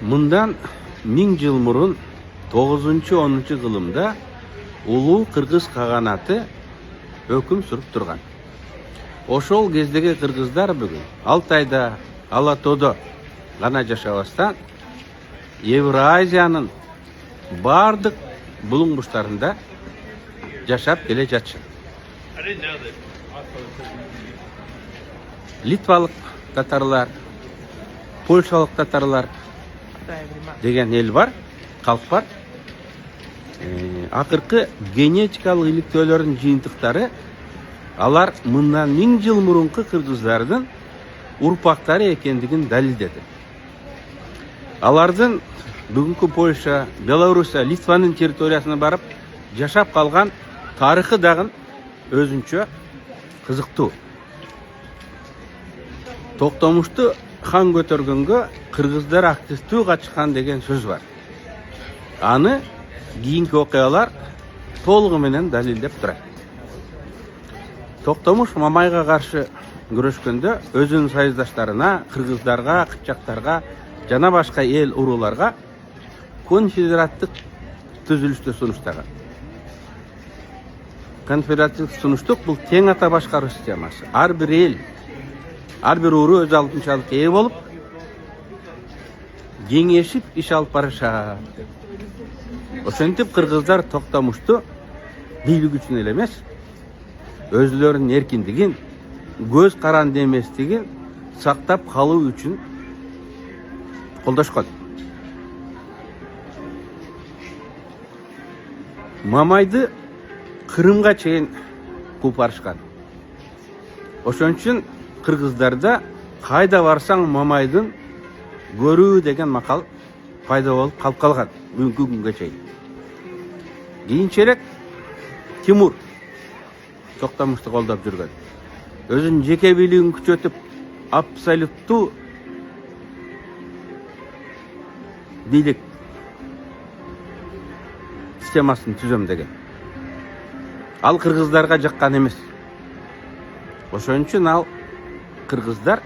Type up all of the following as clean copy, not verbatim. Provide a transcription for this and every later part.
Мындан 1000 жыл мурун 9-10 кылымда улуу кыргыз каганаты өкүм сүрүп турган. Ошол кездеги кыргыздар бүгүн Алтайда, Алатоодо гана жашабастан Евразиянын бардык булуң буштарында жашап келе жатышат. Литвалык татарлар, польшалык татарлар деген эл бар, калк бар. Акыркы генетикалык иликтөөлөрдүн жыйынтыктары алар мындан 1000 жыл мурунку кыргыздардын урпактары экендигин далилдеди. Алардын бүгүнкү Польша, Белоруссия, Литванын территориясына барып жашап калган тарыхы дагы өзүнчө кызыктуу. Токтомушту хан көтөргөнгө кыргыздар активдүү катышкан деген сөз бар. Аны кийинки окуялар толугу менен далилдеп турат. Токтомуш Мамайга каршы күрөшкөндө өзүнүн союздаштарына, кыргыздарга, кыпчактарга жана башка эл урууларга конфедераттык түзүлүштү сунуштаган. Конфедераттык сунуштук бул тең ата башкаруу системасы. Ар бир эл, ар бир уруу өз алдынчалык ээ болуп, кеңешип иш алып барышат. Ошентип кыргыздар Токтомушту бийлик үчүн эле эмес, өзүлөрүнүн эркиндигин, көз каранды эместигин сактап калуу үчүн колдошкон. Мамайды Кырымга чейин кууп барышкан. Ошон үчүн кыргыздарда кайда барсаң Мамайдын көрүү деген макал пайда болуп калып калган бүгүнкү күнгө чейин. Кийинчерээк Тимур Токтомушту колдоп жүргөн. Өзүнүн жеке бийлигин күчөтүп, абсолюттуу бийлик системасын түзөм деген. Ал кыргыздарга жаккан эмес. Ошон үчүн ал кыргыздар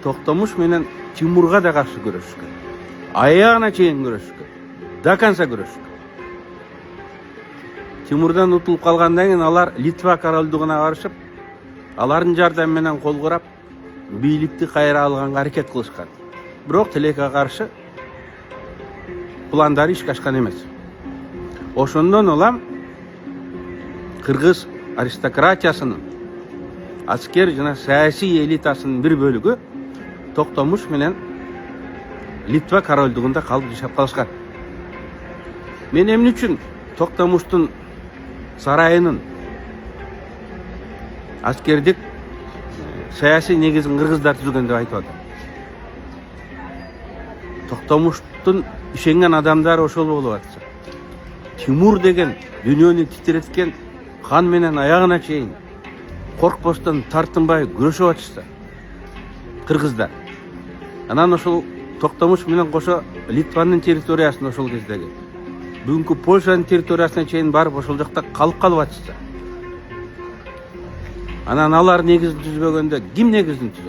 Токтомуш менен Тимурга да каршы күрөшкөн. Аягына чейин күрөшкөн. До конца күрөшкөн. Тимурдан утулуп калгандан кийин алар Литва королдугуна барышып, алардын жардамы менен кол курап, бийликти кайра алганга аракет кылышкан. Бирок тилекке каршы пландары ишке ашкан эмес. Ошондон улам кыргыз аристократиясынын, аскер жана саясий элитасынын бир бөлүгү Токтомуш менен Литва королдугунда калып жашап калышкан. Мен эмне үчүн Токтомуштун сарайынын аскердик саясий негизин кыргыздар түзгөн деп айтып атам. Токтомуштун ишенген адамдары ошол болуп атса. Тимур деген дүйнөнү титиреткен хан менен аягына чейин коркпостон тартынбай күрөшүп атышса кыргыздар. Анан ошол Токтомуш менен кошо Литванын территориясында ошол кездеги бүгүнкү Польшанын территориясына чейин барып ошол жакта калып атышса. Анан алар негизин түзбөгөндө ким негизин түзөт?